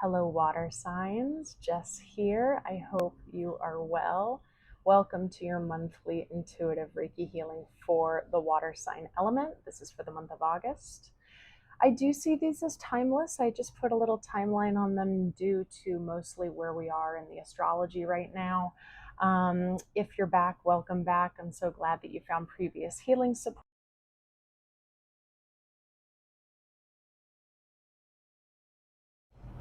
Hello, water signs. Jess here. I hope you are well. Welcome to your monthly intuitive Reiki healing for the water sign element. This is for the month of August. I do see these as timeless. I just put a little timeline on them due to mostly where we are in the astrology right now. If you're back, welcome back. I'm so glad that you found previous healing support.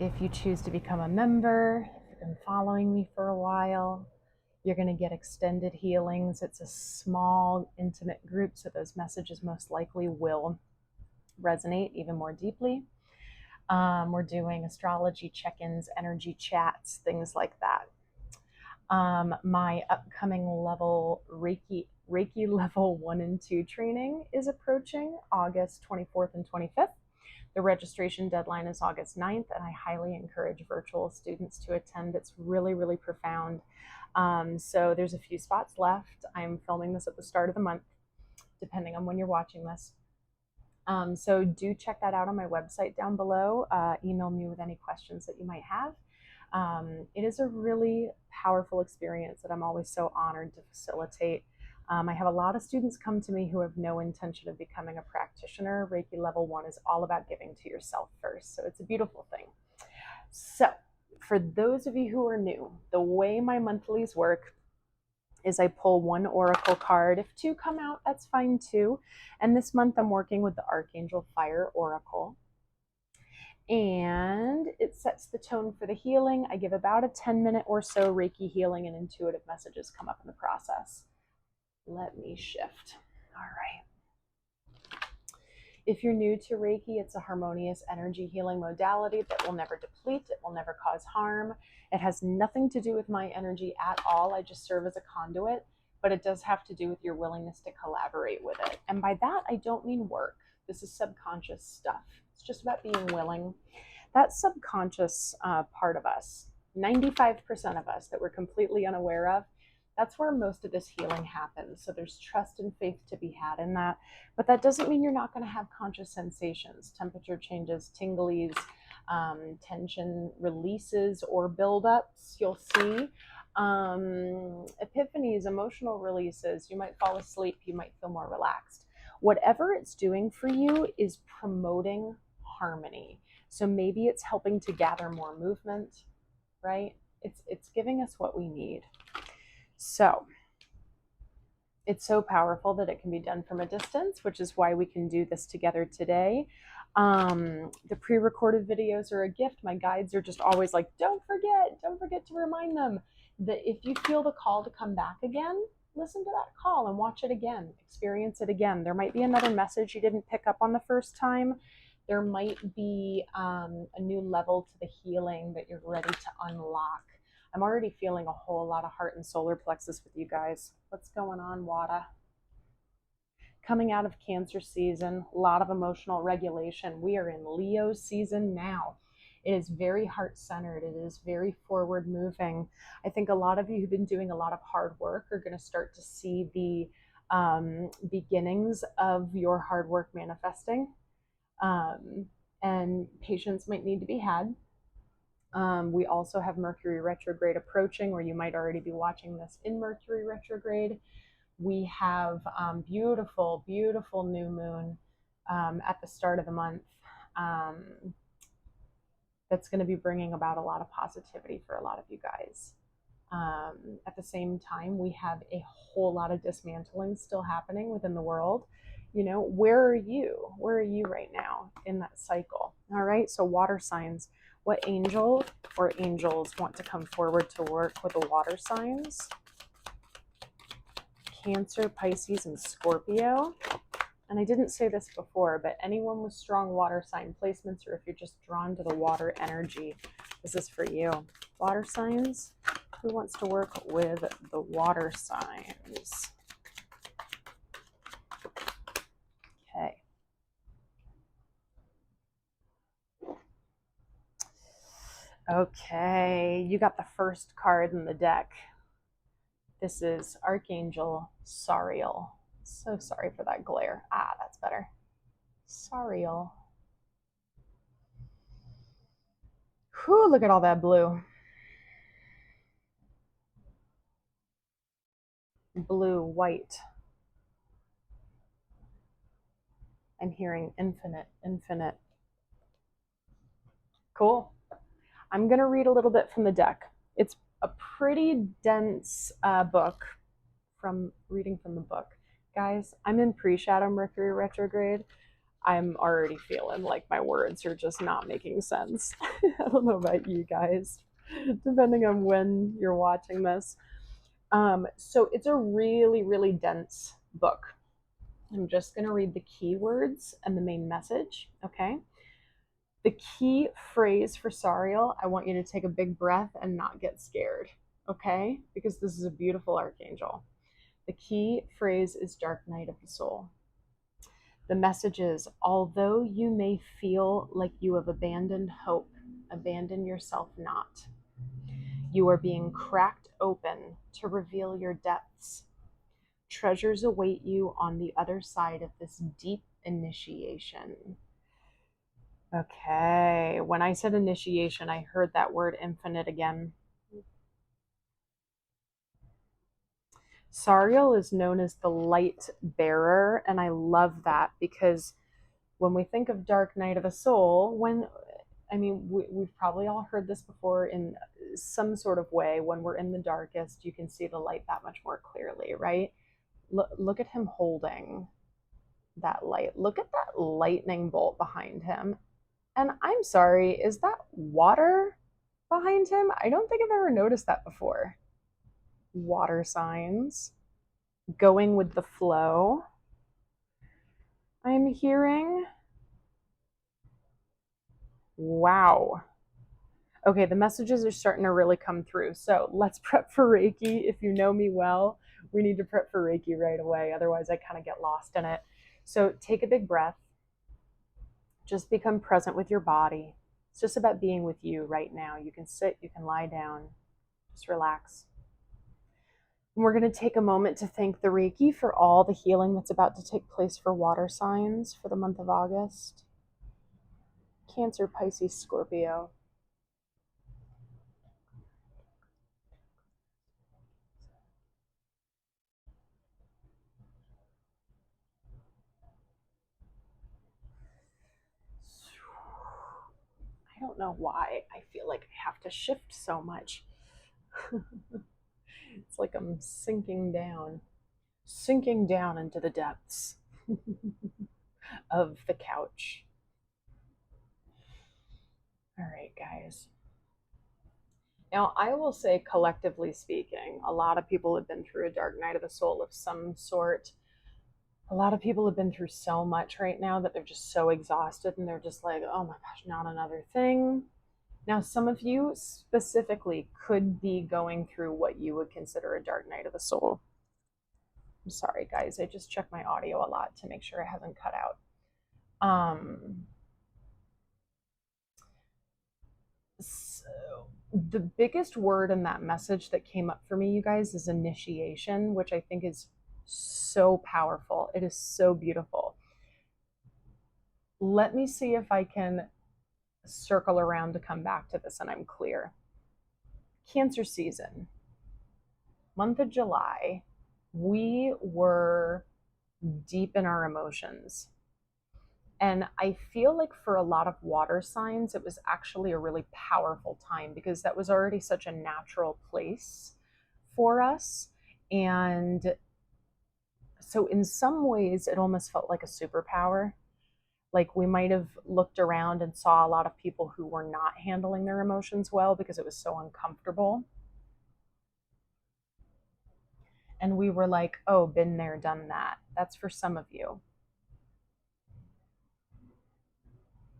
If you choose to become a member, if you've been following me for a while, you're going to get extended healings. It's a small, intimate group, so those messages most likely will resonate even more deeply. We're doing astrology check-ins, energy chats, things like that. My upcoming level Reiki level 1 and 2 training is approaching August 24th and 25th. The registration deadline is August 9th, and I highly encourage virtual students to attend. It's really, really profound. So there's a few spots left. I'm filming this at the start of the month, depending on when you're watching this. So do check that out on my website down below. Email me with any questions that you might have. It is a really powerful experience that I'm always so honored to facilitate. I have a lot of students come to me who have no intention of becoming a practitioner. Reiki level 1 is all about giving to yourself first. So it's a beautiful thing. So for those of you who are new, the way my monthlies work is I pull one oracle card. If two come out, that's fine too. And this month I'm working with the Archangel Fire Oracle. And it sets the tone for the healing. I give about a 10-minute or so Reiki healing, and intuitive messages come up in the process. Let me shift. All right. If you're new to Reiki, it's a harmonious energy healing modality that will never deplete. It will never cause harm. It has nothing to do with my energy at all. I just serve as a conduit, but it does have to do with your willingness to collaborate with it. And by that, I don't mean work. This is subconscious stuff. It's just about being willing. That subconscious part of us, 95% of us that we're completely unaware of, that's where most of this healing happens. So there's trust and faith to be had in that. But that doesn't mean you're not going to have conscious sensations, temperature changes, tinglies, tension releases or buildups. You'll see epiphanies, emotional releases. You might fall asleep. You might feel more relaxed. Whatever it's doing for you is promoting harmony. So maybe it's helping to gather more movement, right? It's giving us what we need. So it's so powerful that it can be done from a distance, which is why we can do this together today. The pre-recorded videos are a gift. My guides are just always like, don't forget to remind them that if you feel the call to come back again, listen to that call and watch it again, experience it again. There might be another message you didn't pick up on the first time. There might be a new level to the healing that you're ready to unlock. I'm already feeling a whole lot of heart and solar plexus with you guys. What's going on, Wada? Coming out of Cancer season, a lot of emotional regulation. We are in Leo season now. It is very heart-centered. It is very forward-moving. I think a lot of you who've been doing a lot of hard work are going to start to see the beginnings of your hard work manifesting. And patience might need to be had. We also have Mercury retrograde approaching, or you might already be watching this in Mercury retrograde. We have beautiful, beautiful new moon at the start of the month that's going to be bringing about a lot of positivity for a lot of you guys. At the same time, we have a whole lot of dismantling still happening within the world. You know, where are you? Where are you right now in that cycle? All right, so water signs. What angel or angels want to come forward to work with the water signs? Cancer, Pisces, and Scorpio. And I didn't say this before, but anyone with strong water sign placements, or if you're just drawn to the water energy, this is for you. Water signs, who wants to work with the water signs? Okay. Okay, you got the first card in the deck. This is Archangel Sariel. So sorry for that glare. Ah, that's better. Sariel. Whew, look at all that blue. Blue, white. I'm hearing infinite, infinite. Cool. I'm going to read a little bit from the deck. It's a pretty dense book from reading from the book. Guys, I'm in pre-shadow Mercury retrograde. I'm already feeling like my words are just not making sense. I don't know about you guys, depending on when you're watching this. So it's a really, really dense book. I'm just going to read the keywords and the main message, okay? The key phrase for Sariel, I want you to take a big breath and not get scared, okay? Because this is a beautiful archangel. The key phrase is Dark Night of the Soul. The message is, although you may feel like you have abandoned hope, abandon yourself not. You are being cracked open to reveal your depths. Treasures await you on the other side of this deep initiation. Okay, when I said initiation, I heard that word infinite again. Sariel is known as the light bearer, and I love that because when we think of Dark Night of the Soul, we've probably all heard this before in some sort of way. When we're in the darkest, you can see the light that much more clearly, right? Look at him holding that light. Look at that lightning bolt behind him. And I'm sorry, is that water behind him? I don't think I've ever noticed that before. Water signs. Going with the flow. I'm hearing. Wow. Okay, the messages are starting to really come through. So let's prep for Reiki. If you know me well, we need to prep for Reiki right away. Otherwise, I kind of get lost in it. So take a big breath. Just become present with your body. It's just about being with you right now. You can sit, you can lie down. Just relax. And we're going to take a moment to thank the Reiki for all the healing that's about to take place for water signs for the month of August. Cancer, Pisces, Scorpio. I don't know why I feel like I have to shift so much. It's like I'm sinking down into the depths of the couch. All right, guys. Now, I will say, collectively speaking, a lot of people have been through a dark night of the soul of some sort. A lot of people have been through so much right now that they're just so exhausted and they're just like, oh my gosh, not another thing. Now, some of you specifically could be going through what you would consider a dark night of the soul. I'm sorry, guys. I just check my audio a lot to make sure it hasn't cut out. So the biggest word in that message that came up for me, you guys, is initiation, which I think is so powerful. It is so beautiful. Let me see if I can circle around to come back to this and I'm clear. Cancer season, month of July, we were deep in our emotions. And I feel like for a lot of water signs, it was actually a really powerful time because that was already such a natural place for us. And so in some ways, it almost felt like a superpower. Like we might have looked around and saw a lot of people who were not handling their emotions well because it was so uncomfortable. And we were like, oh, been there, done that. That's for some of you.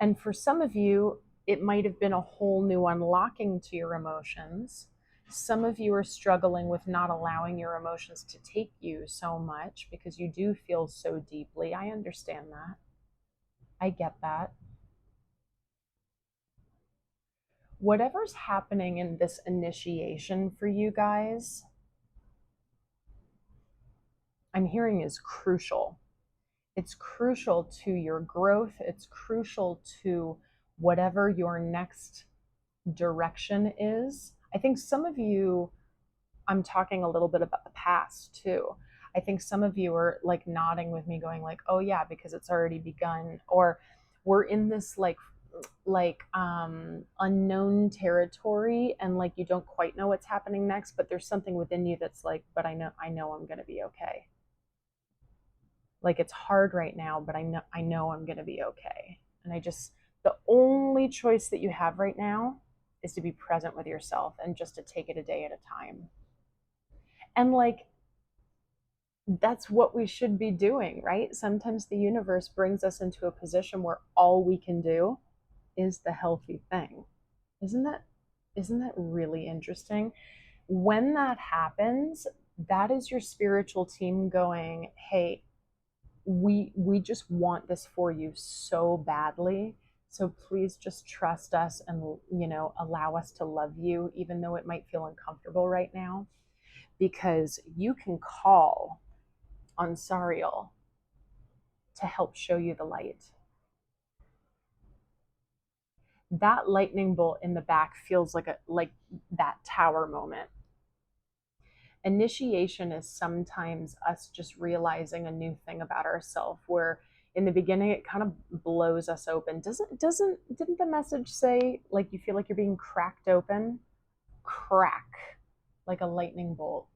And for some of you, it might have been a whole new unlocking to your emotions. Some of you are struggling with not allowing your emotions to take you so much because you do feel so deeply. I understand that. I get that. Whatever's happening in this initiation for you guys, I'm hearing is crucial. It's crucial to your growth. It's crucial to whatever your next direction is. I think some of you, I'm talking a little bit about the past too. I think some of you are like nodding with me going like, oh yeah, because it's already begun, or we're in this unknown territory, and like you don't quite know what's happening next, but there's something within you that's like, but I know I'm going to be okay. Like it's hard right now, but I know I'm going to be okay. And the only choice that you have right now is to be present with yourself and just to take it a day at a time. And like that's what we should be doing, right? Sometimes the universe brings us into a position where all we can do is the healthy thing. Isn't that really interesting? When that happens, that is your spiritual team going, "Hey, we just want this for you so badly. So please just trust us and allow us to love you even though it might feel uncomfortable right now, because you can call on Sariel to help show you the light." That lightning bolt in the back feels like that tower moment. Initiation is sometimes us just realizing a new thing about ourselves, where in the beginning it kind of blows us open. Didn't the message say like you feel like you're being cracked open? Crack, like a lightning bolt.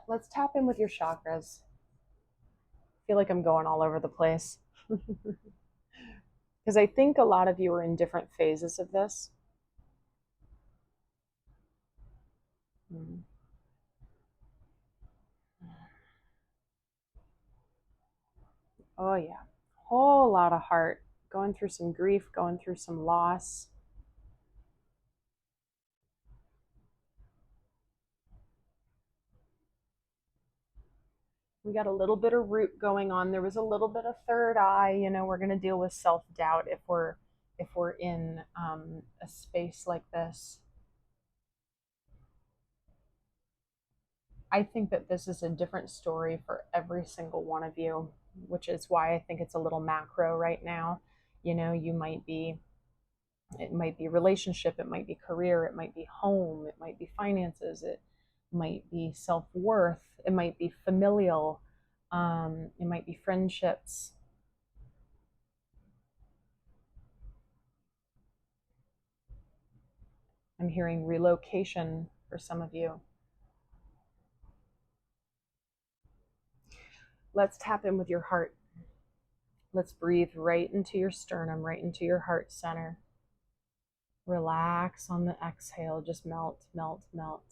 Let's tap in with your chakras. I feel like I'm going all over the place. Because I think a lot of you are in different phases of this. Oh, yeah. Whole lot of heart. Going through some grief, going through some loss. We got a little bit of root going on. There was a little bit of third eye. We're going to deal with self-doubt if we're in a space like this. I think that this is a different story for every single one of you, which is why I think it's a little macro right now. It might be relationship, it might be career, it might be home, it might be finances, it might be self-worth, it might be familial, it might be friendships. I'm hearing relocation for some of you. Let's tap in with your heart. Let's breathe right into your sternum, right into your heart center. Relax on the exhale. Just melt, melt, melt.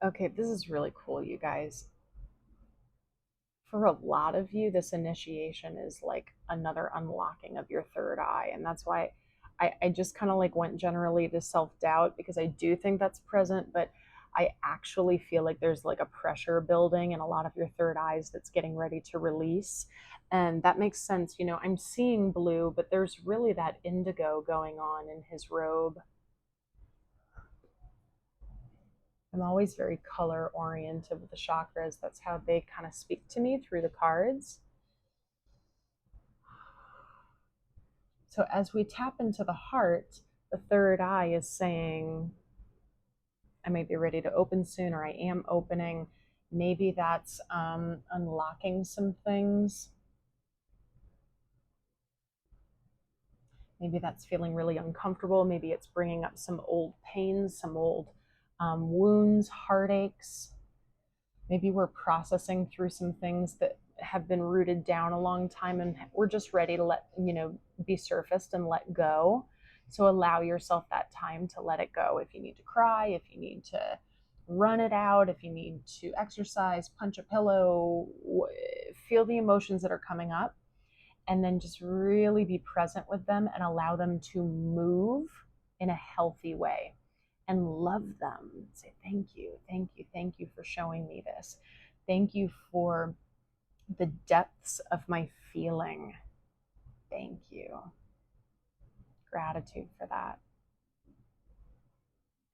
Okay, this is really cool, you guys. For a lot of you, this initiation is like another unlocking of your third eye. And that's why I just kind of like went generally to self-doubt, because I do think that's present, but I actually feel like there's like a pressure building in a lot of your third eyes that's getting ready to release. And that makes sense. I'm seeing blue, but there's really that indigo going on in his robe. I'm always very color oriented with the chakras. That's how they kind of speak to me through the cards. So as we tap into the heart, the third eye is saying, I might be ready to open soon, or I am opening. Maybe that's unlocking some things. Maybe that's feeling really uncomfortable. Maybe it's bringing up some old pains, some old wounds, heartaches. Maybe we're processing through some things that have been rooted down a long time, and we're just ready to be surfaced and let go. So allow yourself that time to let it go. If you need to cry, if you need to run it out, if you need to exercise, punch a pillow, feel the emotions that are coming up, and then just really be present with them and allow them to move in a healthy way and love them. Say, thank you, thank you, thank you for showing me this. Thank you for the depths of my feeling. Thank you. Gratitude for that.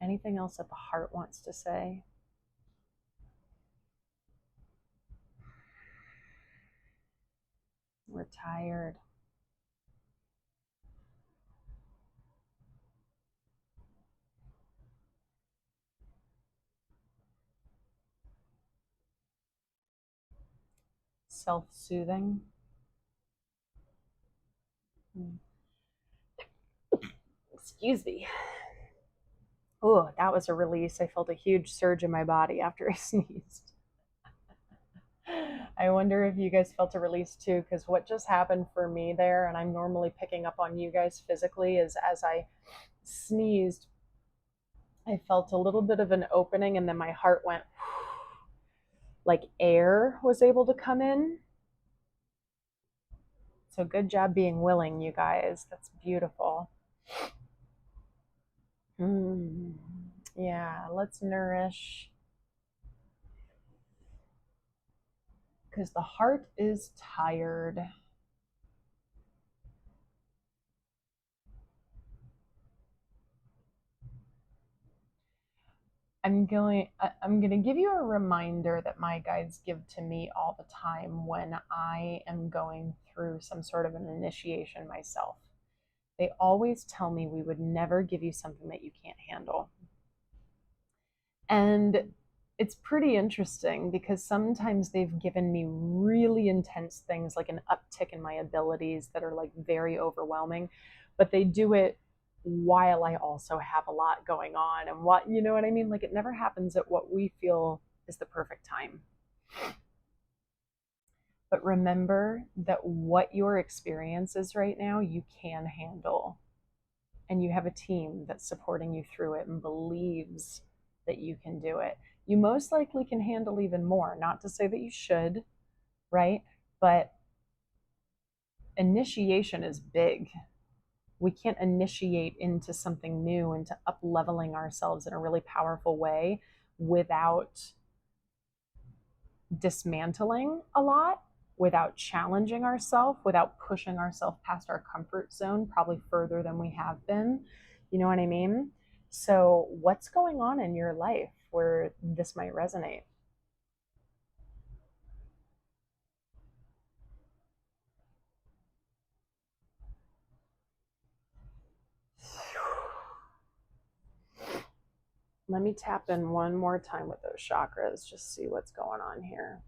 Anything else that the heart wants to say? We're tired. Self-soothing. Excuse me. Oh, that was a release. I felt a huge surge in my body after I sneezed. I wonder if you guys felt a release too, because what just happened for me there, and I'm normally picking up on you guys physically, is as I sneezed, I felt a little bit of an opening, and then my heart went like air was able to come in. So good job being willing, you guys. That's beautiful. Yeah, let's nourish. Because the heart is tired. I'm going to give you a reminder that my guides give to me all the time when I am going through some sort of an initiation myself. They always tell me we would never give you something that you can't handle. And it's pretty interesting because sometimes they've given me really intense things, like an uptick in my abilities that are like very overwhelming, but they do it while I also have a lot going on, and what, you know what I mean? Like, it never happens at what we feel is the perfect time. But remember that what your experience is right now, you can handle. And you have a team that's supporting you through it and believes that you can do it. You most likely can handle even more. Not to say that you should, right? But initiation is big. We can't initiate into something new, into up leveling ourselves in a really powerful way without dismantling a lot, without challenging ourselves, without pushing ourselves past our comfort zone, probably further than we have been. You know what I mean? So, what's going on in your life where this might resonate? Let me tap in one more time with those chakras, just see what's going on here.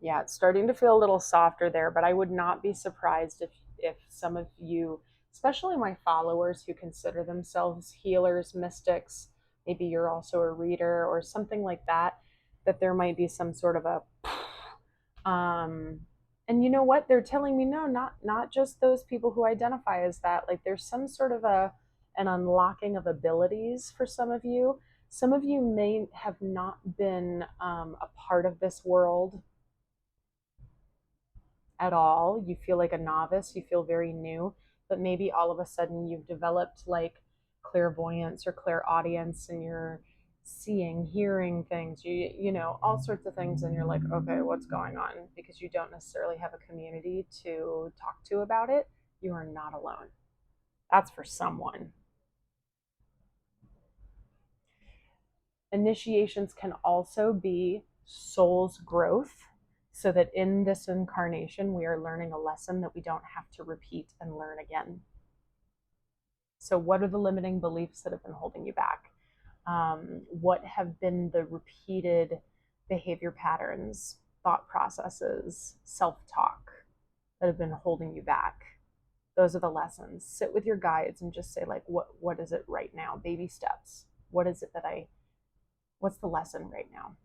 Yeah, it's starting to feel a little softer there, but I would not be surprised if some of you, especially my followers who consider themselves healers, mystics, maybe you're also a reader or something like that, that there might be some sort of a and you know what? They're telling me no, not just those people who identify as that. Like, there's some sort of an unlocking of abilities for some of you. Some of you may have not been a part of this world at all. You feel like a novice, you feel very new, but maybe all of a sudden you've developed like clairvoyance or clairaudience, and you're seeing, hearing things, you know, all sorts of things, and you're like, okay, what's going on? Because you don't necessarily have a community to talk to about it. You are not alone. That's for someone. Initiations can also be soul's growth, so that in this incarnation, we are learning a lesson that we don't have to repeat and learn again. So, what are the limiting beliefs that have been holding you back? What have been the repeated behavior patterns, thought processes, self talk that have been holding you back? Those are the lessons. Sit with your guides and just say, like, what is it right now? Baby steps. What is it that what's the lesson right now?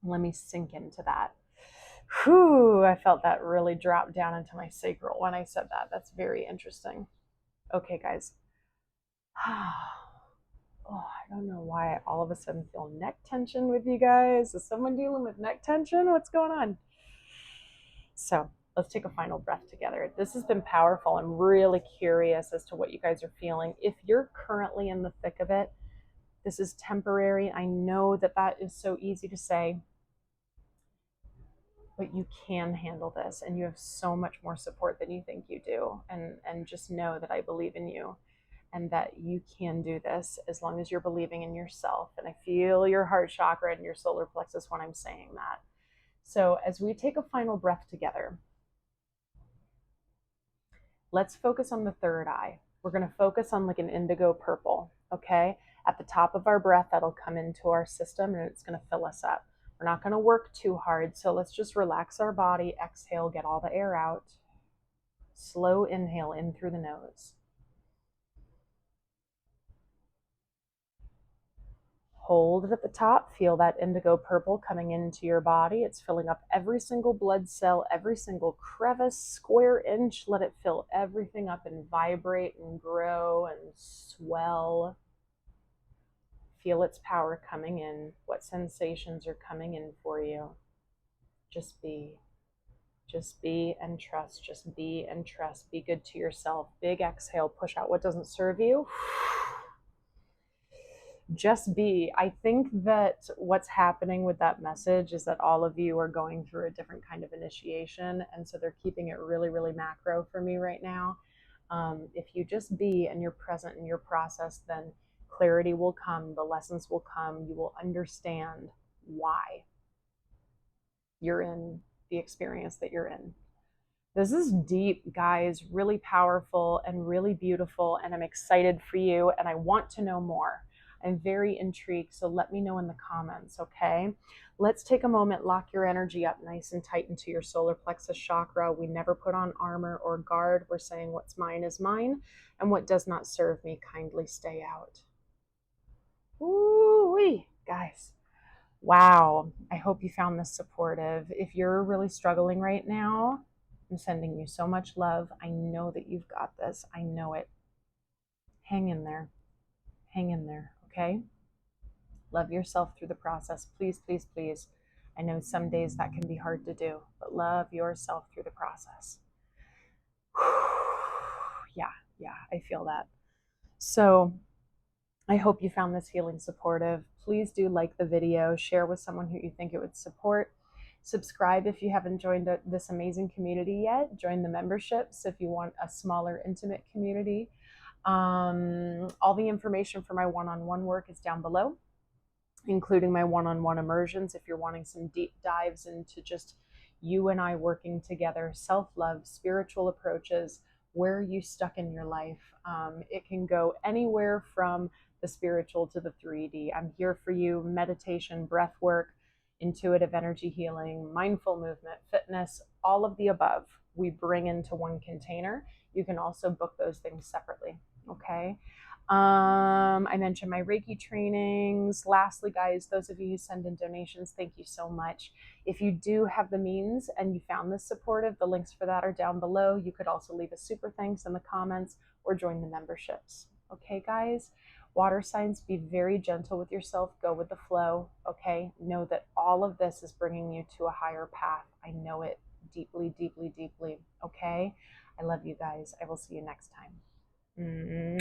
Let me sink into that. Whew, I felt that really drop down into my sacral when I said that. That's very interesting. Okay, guys. Oh, I don't know why I all of a sudden feel neck tension with you guys. Is someone dealing with neck tension? What's going on? So let's take a final breath together. This has been powerful. I'm really curious as to what you guys are feeling. If you're currently in the thick of it, this is temporary. I know that that is so easy to say, but you can handle this, and you have so much more support than you think you do. And just know that I believe in you and that you can do this as long as you're believing in yourself. And I feel your heart chakra and your solar plexus when I'm saying that. So as we take a final breath together, let's focus on the third eye. We're going to focus on like an indigo purple, okay? At the top of our breath, that'll come into our system and it's going to fill us up. We're not going to work too hard, so let's just relax our body, exhale, get all the air out. Slow inhale in through the nose. Hold it at the top. Feel that indigo purple coming into your body. It's filling up every single blood cell, every single crevice, square inch. Let it fill everything up and vibrate and grow and swell. Feel its power coming in. What sensations are coming in for you? Just be. Just be and trust. Just be and trust. Be good to yourself. Big exhale. Push out what doesn't serve you. Just be. I think that what's happening with that message is that all of you are going through a different kind of initiation. And so they're keeping it really, really macro for me right now. If you just be and you're present in your process, then clarity will come, the lessons will come, you will understand why you're in the experience that you're in. This is deep, guys, really powerful and really beautiful, and I'm excited for you, and I want to know more. I'm very intrigued, so let me know in the comments, okay? Let's take a moment, lock your energy up nice and tight into your solar plexus chakra. We never put on armor or guard. We're saying what's mine is mine, and what does not serve me, kindly stay out. Ooh-wee, guys. Wow, I hope you found this supportive. If you're really struggling right now, I'm sending you so much love. I know that you've got this. I know it. Hang in there. Hang in there, okay? Love yourself through the process. Please, please, please. I know some days that can be hard to do, but love yourself through the process. Yeah, I feel that. So I hope you found this healing supportive. Please do like the video, share with someone who you think it would support. Subscribe if you haven't joined this amazing community yet. Join the memberships if you want a smaller, intimate community. All the information for my one-on-one work is down below, including my one-on-one immersions if you're wanting some deep dives into just you and I working together, self-love, spiritual approaches. Where are you stuck in your life? It can go anywhere from the spiritual to the 3D. I'm here for you. Meditation, breath work, intuitive energy healing, mindful movement, fitness, all of the above we bring into one container. You can also book those things separately, okay? I mentioned my Reiki trainings. Lastly, guys, those of you who send in donations, thank you so much. If you do have the means and you found this supportive, the links for that are down below. You could also leave a super thanks in the comments or join the memberships. Okay, guys? Water signs, be very gentle with yourself. Go with the flow, okay? Know that all of this is bringing you to a higher path. I know it deeply, deeply, deeply, okay? I love you guys. I will see you next time.